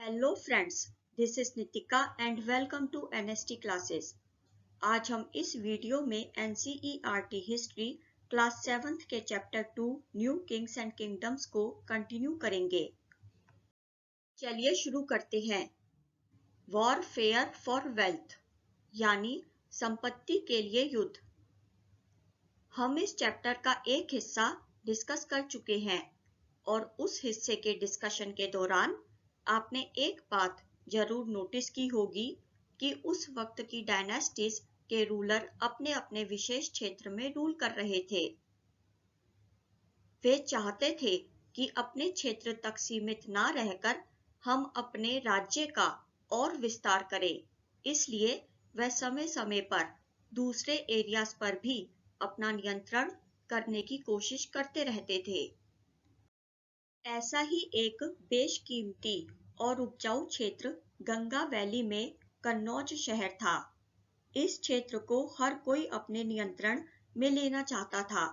Hello friends, this is Nitika and welcome to NST classes. आज हम इस वीडियो में एनसीईआरटी हिस्ट्री क्लास 7th के chapter 2 new Kings and kingdoms को continue करेंगे। चलिए शुरू करते हैं। वॉरफेयर फॉर वेल्थ यानी संपत्ति के लिए युद्ध। हम इस चैप्टर का एक हिस्सा डिस्कस कर चुके हैं और उस हिस्से के डिस्कशन के दौरान आपने एक बात जरूर नोटिस की होगी कि उस वक्त की डायनेस्टीज के रूलर अपने अपने विशेष क्षेत्र में रूल कर रहे थे। वे चाहते थे कि अपने क्षेत्र तक सीमित ना रहकर हम अपने राज्य का और विस्तार करें, इसलिए वह समय समय पर दूसरे एरियाज पर भी अपना नियंत्रण करने की कोशिश करते रहते थे। ऐसा ही एक बेशकीमती और उपजाऊ क्षेत्र गंगा वैली में कन्नौज शहर था। इस क्षेत्र को हर कोई अपने नियंत्रण में लेना चाहता था,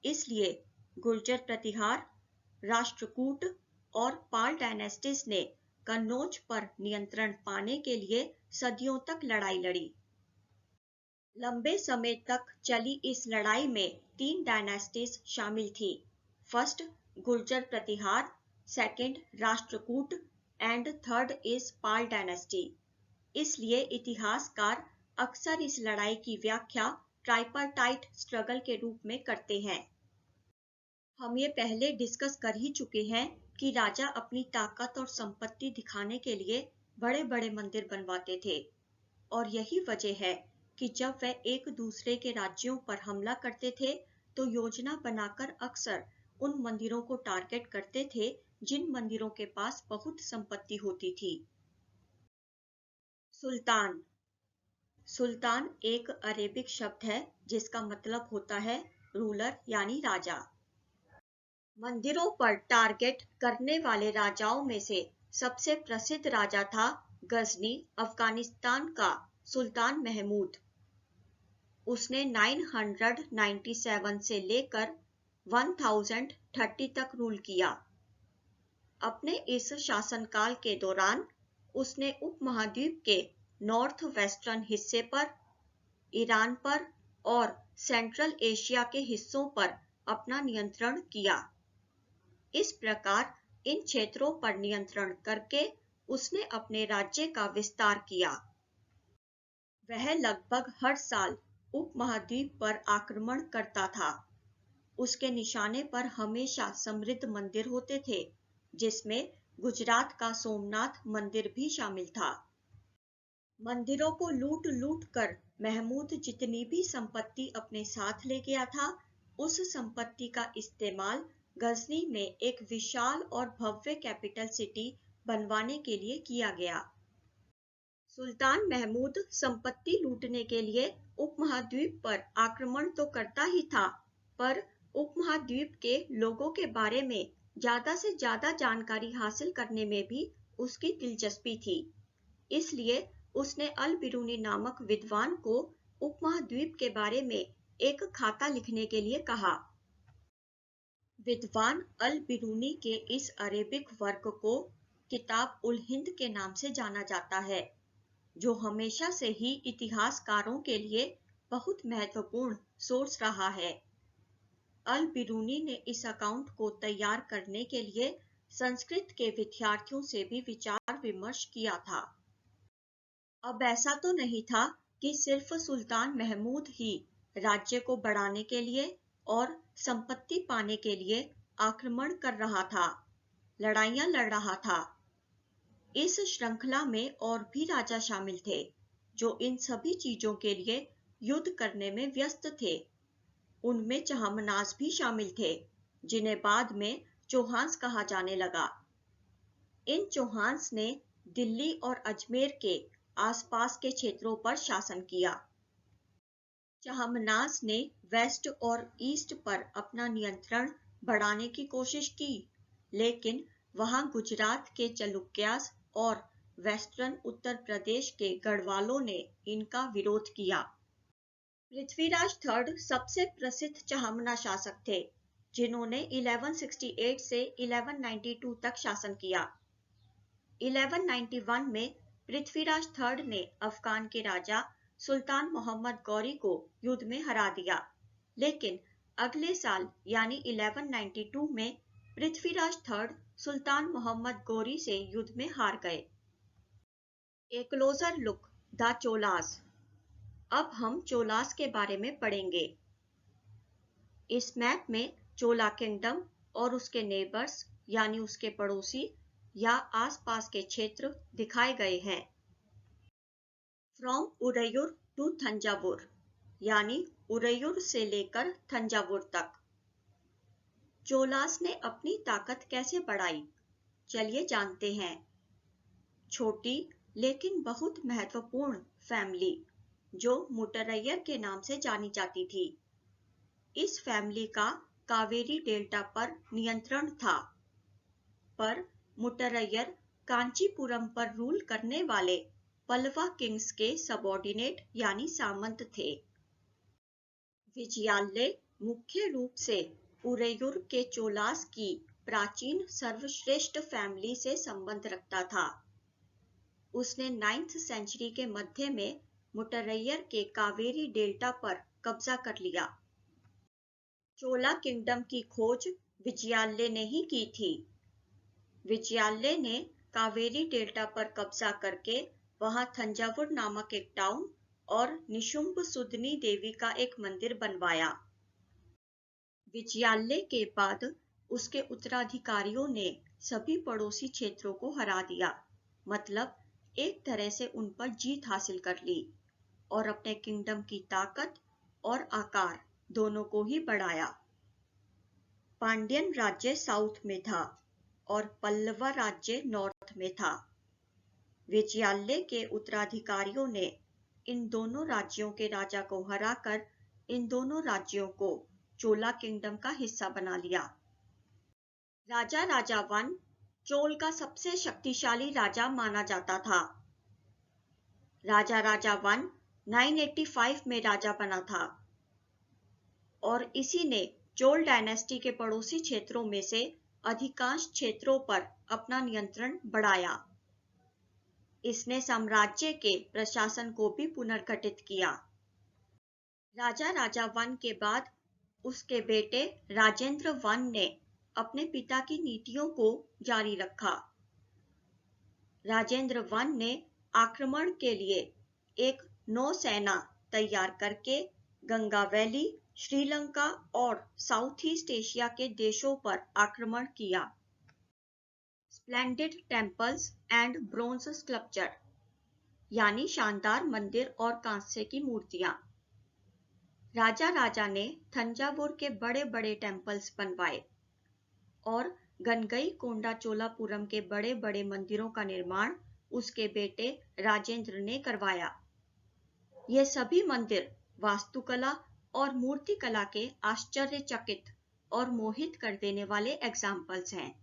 इसलिए गुर्जर प्रतिहार, राष्ट्रकूट और पाल डायनेस्टीज ने कन्नौज पर नियंत्रण पाने के लिए सदियों तक लड़ाई लड़ी। लंबे समय तक चली इस लड़ाई में 3 डायनेस्टीज शामिल थी। First Gurjara Pratihara, second Rashtrakuta and third is Pala dynasty. इसलिए इतिहासकार अक्सर इस लड़ाई की व्याख्या ट्राइपार्टाइट स्ट्रगल के रूप में करते हैं। हम ये पहले डिस्कस कर ही चुके हैं कि राजा अपनी ताकत और संपत्ति दिखाने के लिए बड़े बड़े मंदिर बनवाते थे, और यही वजह है कि जब वह एक दूसरे के राज्यों पर हमला करते थे तो योजना बनाकर अक्सर उन मंदिरों को टारगेट करते थे जिन मंदिरों के पास बहुत संपत्ति होती थी। सुल्तान। सुल्तान एक अरेबिक शब्द है जिसका मतलब होता है रूलर यानी राजा। मंदिरों पर टारगेट करने वाले राजाओं में से सबसे प्रसिद्ध राजा था गजनी अफगानिस्तान का सुल्तान महमूद। उसने 997 से लेकर 1030 तक रूल किया। अपने इस शासनकाल के दौरान उसने उपमहाद्वीप के नॉर्थ वेस्टर्न हिस्से पर, ईरान पर और सेंट्रल एशिया के हिस्सों पर अपना नियंत्रण किया। इस प्रकार इन क्षेत्रों पर नियंत्रण करके उसने अपने राज्य का विस्तार किया। वह लगभग हर साल उपमहाद्वीप पर आक्रमण करता था। उसके निशाने पर हमेशा समृद्ध मंदिर होते थे, जिसमें गुजरात का सोमनाथ मंदिर भी शामिल था। मंदिरों को लूट लूट कर महमूद जितनी भी संपत्ति अपने साथ ले गया था, उस संपत्ति का इस्तेमाल गजनी में एक विशाल और भव्य कैपिटल सिटी बनवाने के लिए किया गया। सुल्तान महमूद संपत्ति लूटने के लिए उपमहाद्वीप पर आक्रमण तो करता ही था, पर उपमहाद्वीप के लोगों के बारे में ज्यादा से ज्यादा जानकारी हासिल करने में भी उसकी दिलचस्पी थी। इसलिए उसने अल बिरूनी नामक विद्वान को उपमहाद्वीप के बारे में एक खाता लिखने के लिए कहा। विद्वान अल बिरूनी के इस अरेबिक वर्क को किताब उल हिंद के नाम से जाना जाता है, जो हमेशा से ही इतिहासकारों के लिए बहुत महत्वपूर्ण सोर्स रहा है। अल बिरूनी ने इस अकाउंट को तैयार करने के लिए संस्कृत के विद्यार्थियों से भी विचार विमर्श किया था। अब ऐसा तो नहीं था कि सिर्फ सुल्तान महमूद ही राज्य को बढ़ाने के लिए और संपत्ति पाने के लिए आक्रमण कर रहा था, लड़ाइयां लड़ रहा था। इस श्रृंखला में और भी राजा शामिल थे जो इन सभी चीजों के लिए युद्ध करने में व्यस्त थे। उनमें चहामनास भी शामिल थे, जिन्हें बाद में चौहान्स कहा जाने लगा। इन चौहान्स ने दिल्ली और अजमेर के आसपास के क्षेत्रों पर शासन किया। चहामनास ने वेस्ट और ईस्ट पर अपना नियंत्रण बढ़ाने की कोशिश की, लेकिन वहां गुजरात के चालुक्यास और वेस्टर्न उत्तर प्रदेश के गढ़वालों ने इनका विरोध किया। पृथ्वीराज III सबसे प्रसिद्ध चहामना शासक थे, जिन्होंने 1168 से 1192 तक शासन किया। 1191 में पृथ्वीराज थर्ड ने अफगान के राजा सुल्तान मोहम्मद गौरी को युद्ध में हरा दिया, लेकिन अगले साल यानी 1192 में पृथ्वीराज थर्ड सुल्तान मोहम्मद गौरी से युद्ध में हार गए। A closure look the Cholas. अब हम चोलास के बारे में पढ़ेंगे। इस मैप में चोला किंगडम और उसके नेबर्स यानी उसके पड़ोसी या आसपास के क्षेत्र दिखाए गए हैं। फ्रॉम उरैयूर टू थंजावुर यानी उरैयूर से लेकर थंजावुर तक। चोलास ने अपनी ताकत कैसे बढ़ाई, चलिए जानते हैं। छोटी लेकिन बहुत महत्वपूर्ण फैमिली जो मुट्टरैयर के नाम से जानी जाती थी। इस फैमिली का कावेरी डेल्टा पर नियंत्रण था, पर मुट्टरैयर कांचीपुरम पर रूल करने वाले पल्लवा किंग्स के सबऑर्डिनेट यानी सामंत थे। विजयालय मुख्य रूप से उरैयूर के चोलास की प्राचीन सर्वश्रेष्ठ फैमिली से संबंध रखता था। उसने 9th सेंचुरी के मध्य में मुट्टरैयर के कावेरी डेल्टा पर कब्जा कर लिया। चोला किंगडम की खोज विजयालय ने ही की थी। विजयालय ने कावेरी डेल्टा पर कब्जा करके वहां थंजावुर नामक एक टाउन और निशुंभ सुदनी देवी का एक मंदिर बनवाया। विजयालय के बाद उसके उत्तराधिकारियों ने सभी पड़ोसी क्षेत्रों को हरा दिया, मतलब एक तरह से उन पर जीत हासिल कर ली और अपने किंगडम की ताकत और आकार दोनों को ही बढ़ाया। पांड्यन राज्य साउथ में था और पल्लवा राज्य नॉर्थ में था। विजयालय के उत्तराधिकारियों ने इन दोनों राज्यों के राजा को हराकर इन दोनों राज्यों को चोला किंगडम का हिस्सा बना लिया। राजा राजावन चोल का सबसे शक्तिशाली राजा माना जाता था। राजा राजावन 985 में राजा बना था और इसी ने चोल डायनेस्टी के पड़ोसी क्षेत्रों में से अधिकांश क्षेत्रों पर अपना नियंत्रण बढ़ाया। इसने साम्राज्य के प्रशासन को भी पुनर्गठित किया। राजा राजावन के बाद उसके बेटे राजेंद्र वन ने अपने पिता की नीतियों को जारी रखा। राजेंद्र वन ने आक्रमण के लिए एक नौसेना तैयार करके गंगा वैली, श्रीलंका और साउथ ईस्ट एशिया के देशों पर आक्रमण किया। Splendid temples and bronze sculpture यानी शानदार मंदिर और कांस्य की मूर्तियां। राजा राजा ने थंजावुर के बड़े बड़े टेम्पल्स बनवाए और गनगई कोंडा चोलापुरम के बड़े बड़े मंदिरों का निर्माण उसके बेटे राजेंद्र ने करवाया। ये सभी मंदिर वास्तुकला और मूर्तिकला के आश्चर्यचकित और मोहित कर देने वाले एग्जाम्पल्स हैं।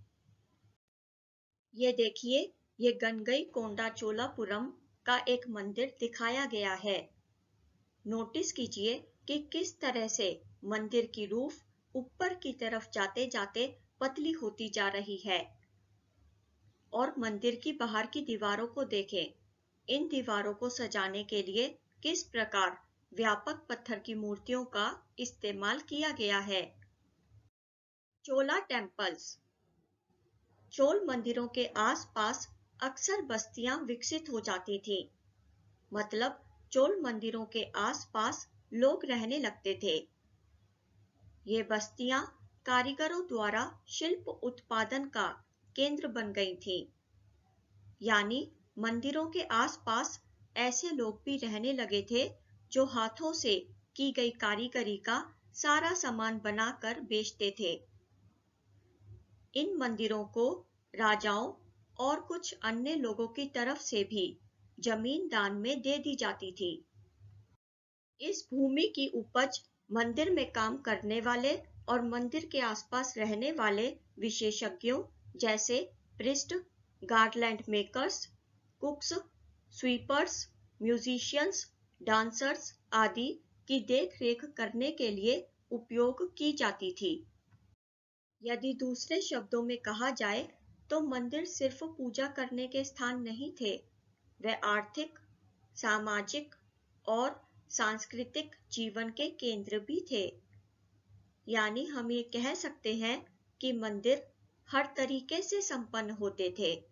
ये देखिए, ये गनगई कोंडा चोलापुरम का एक मंदिर दिखाया गया है। नोटिस कीजिए कि किस तरह से मंदिर की रूफ ऊपर की तरफ जाते जाते पतली होती जा रही है। और मंदिर की बाहर की दीवारों को देखें। इन दीवारों को सजाने के लिए किस प्रकार व्यापक पत्थर की मूर्तियों का इस्तेमाल किया गया है। चोला टेम्पल्स। चोल मंदिरों के आसपास अक्सर बस्तियां विकसित हो जाती थीं। मतलब चोल मंदिरों के आसपास लोग रहने लगते थे। ये बस्तियां कारीगरों द्वारा शिल्प उत्पादन का केंद्र बन गई थीं। यानी मंदिरों के आसपास ऐसे लोग भी रहने लगे थे जो हाथों से की गई कारीगरी का सारा सामान बनाकर बेचते थे। इन मंदिरों को राजाओं और कुछ अन्य लोगों की तरफ से भी जमीन दान में दे दी जाती थी। इस भूमि की उपज मंदिर में काम करने वाले और मंदिर के आसपास रहने वाले विशेषज्ञों जैसे priest, garland makers, कुक्स, sweepers, musicians, dancers आदि की देखरेख करने के लिए उपयोग की जाती थी। यदि दूसरे शब्दों में कहा जाए तो मंदिर सिर्फ पूजा करने के स्थान नहीं थे, वे आर्थिक, सामाजिक और सांस्कृतिक जीवन के केंद्र भी थे। यानी हम ये कह सकते हैं कि मंदिर हर तरीके से संपन्न होते थे।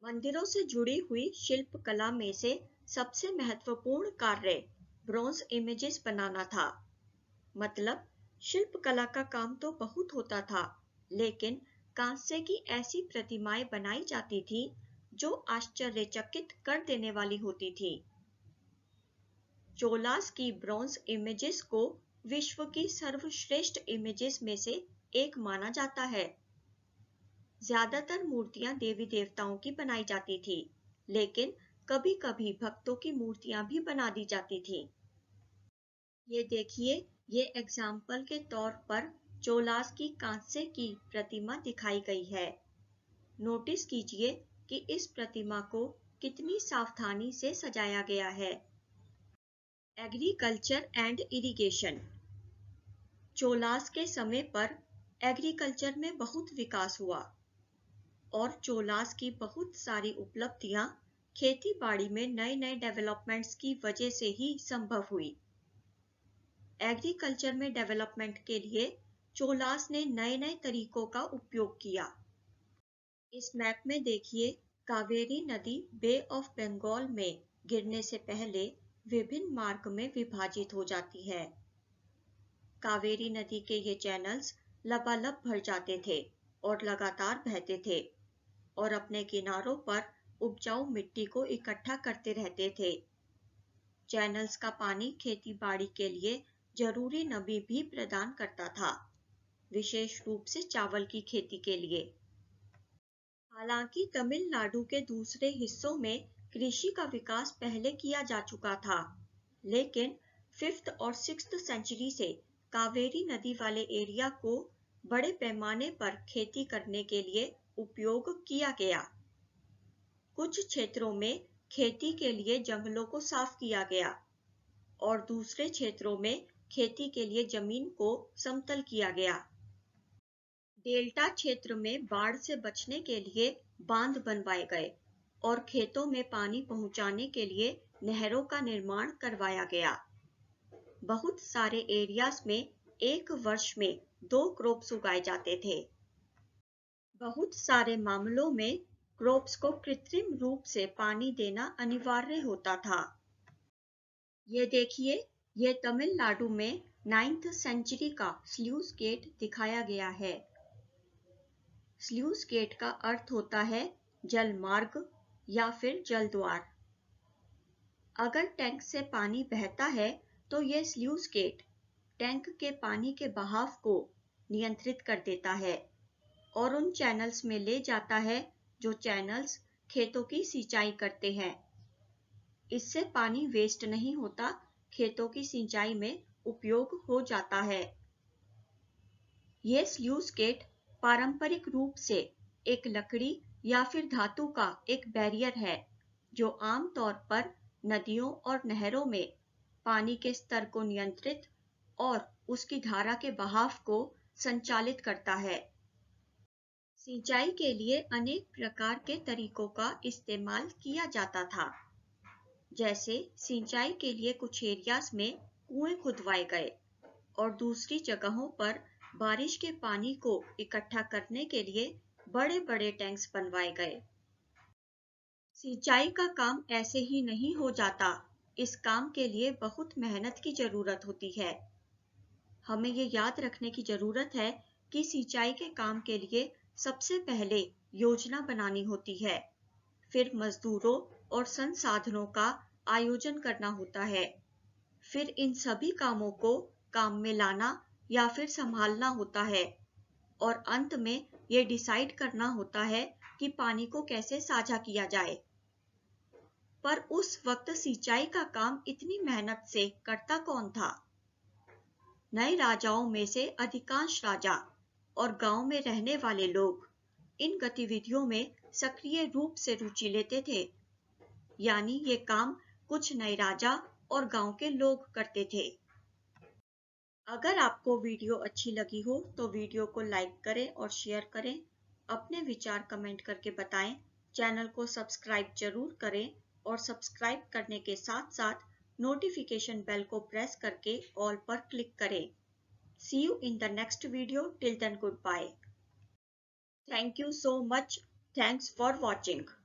मंदिरों से जुड़ी हुई शिल्प कला में से सबसे महत्वपूर्ण कार्य ब्रॉन्ज इमेजेस बनाना था। मतलब शिल्प कला का काम तो बहुत होता था, लेकिन कांस्य की ऐसी प्रतिमाएं बनाई जाती थी जो आश्चर्यचकित कर देने वाली होती थी। चोलास की ब्रॉन्ज इमेजेस को विश्व की सर्वश्रेष्ठ इमेजेस में से एक माना जाता है। ज्यादातर मूर्तियां देवी देवताओं की बनाई जाती थी, लेकिन कभी-कभी भक्तों की मूर्तियां भी बना दी जाती थी। ये देखिए, ये एग्जाम्पल के तौर पर चोलास की कांस्य की प्रतिमा दिखाई गई है। नोटिस कीजिए कि इस प्रतिमा को कितनी सावधानी से सजाया गया है। Agriculture and irrigation. चोलास के समय पर एग्रीकल्चर में बहुत विकास हुआ और चोलास की बहुत सारी उपलब्धियां खेती बाड़ी में नए नए डेवलपमेंट्स की वजह से ही संभव हुई। एग्रीकल्चर में डेवलपमेंट के लिए चोलास ने नए नए तरीकों का उपयोग किया। इस मैप में देखिए, कावेरी नदी बे ऑफ बंगाल में गिरने से पहले विभिन्न मार्ग में विभाजित हो जाती है। कावेरी नदी के ये चैनल्स लबालब भर जाते थे और लगातार बहते थे और अपने किनारों पर उपजाऊ मिट्टी को इकट्ठा करते रहते थे। चैनल्स का पानी खेती बाड़ी के लिए जरूरी नमी भी प्रदान करता था, विशेष रूप से चावल की खेती के लिए। हालांकि तमिलनाडु के दूसरे हिस्सों में कृषि का विकास पहले किया जा चुका था, लेकिन 5th और 6th सेंचुरी से कावेरी नदी वाले एरिया को बड़े पैमाने पर खेती करने के लिए उपयोग किया गया। कुछ क्षेत्रों में खेती के लिए जंगलों को साफ किया गया और दूसरे क्षेत्रों में खेती के लिए जमीन को समतल किया गया। डेल्टा क्षेत्र में बाढ़ से बचने के लिए बांध बनवाए गए और खेतों में पानी पहुंचाने के लिए नहरों का निर्माण करवाया गया। बहुत सारे एरियाज में एक वर्ष में 2 क्रॉप्स उगाए जाते थे। बहुत सारे मामलों में क्रॉप्स को कृत्रिम रूप से पानी देना अनिवार्य होता था। ये देखिए, ये तमिलनाडु में 9th सेंचुरी का स्लूस गेट दिखाया गया है। स्लूस गेट का अर्थ होता है जल मार्ग या फिर जल द्वार। अगर टैंक से पानी बहता है तो यह स्लूस गेट टैंक के पानी के बहाव को नियंत्रित कर देता है और उन चैनल्स में ले जाता है जो चैनल्स खेतों की सिंचाई करते हैं। इससे पानी वेस्ट नहीं होता, खेतों की सिंचाई में उपयोग हो जाता है। यह स्लूस गेट पारंपरिक रूप से एक लकड़ी या फिर धातु का एक बैरियर है जो आमतौर पर नदियों और नहरों में पानी के स्तर को नियंत्रित और उसकी धारा के बहाव को संचालित करता है। सिंचाई के लिए अनेक प्रकार के तरीकों का इस्तेमाल किया जाता था। जैसे सिंचाई के लिए कुछ एरियाज में कुएं खुदवाए गए और दूसरी जगहों पर बारिश के पानी को इकट्ठा करने के लिए बड़े-बड़े टैंक्स बनवाए गए। सिंचाई का काम ऐसे ही नहीं हो जाता, इस काम के लिए बहुत मेहनत की जरूरत होती है। हमें ये याद रखने की जरूरत है कि सिंचाई के काम के लिए सबसे पहले योजना बनानी होती है, फिर मजदूरों और संसाधनों का आयोजन करना होता है, फिर इन सभी कामों को काम में लाना या फिर संभालना होता है और अंत में ये डिसाइड करना होता है कि पानी को कैसे साझा किया जाए। पर उस वक्त सिंचाई का काम इतनी मेहनत से करता कौन था? नए राजाओं में से अधिकांश राजा और गांव में रहने वाले लोग इन गतिविधियों में सक्रिय रूप से रुचि लेते थे। यानी ये काम कुछ नए राजा और गांव के लोग करते थे। अगर आपको वीडियो अच्छी लगी हो तो वीडियो को लाइक करें और शेयर करें अपने विचार कमेंट करके बताएं। चैनल को सब्सक्राइब जरूर करें और सब्सक्राइब करने के साथ साथ नोटिफिकेशन बेल को प्रेस करके ऑल पर क्लिक करें। See you in the next video. Till then, goodbye. Thank you so much. Thanks for watching.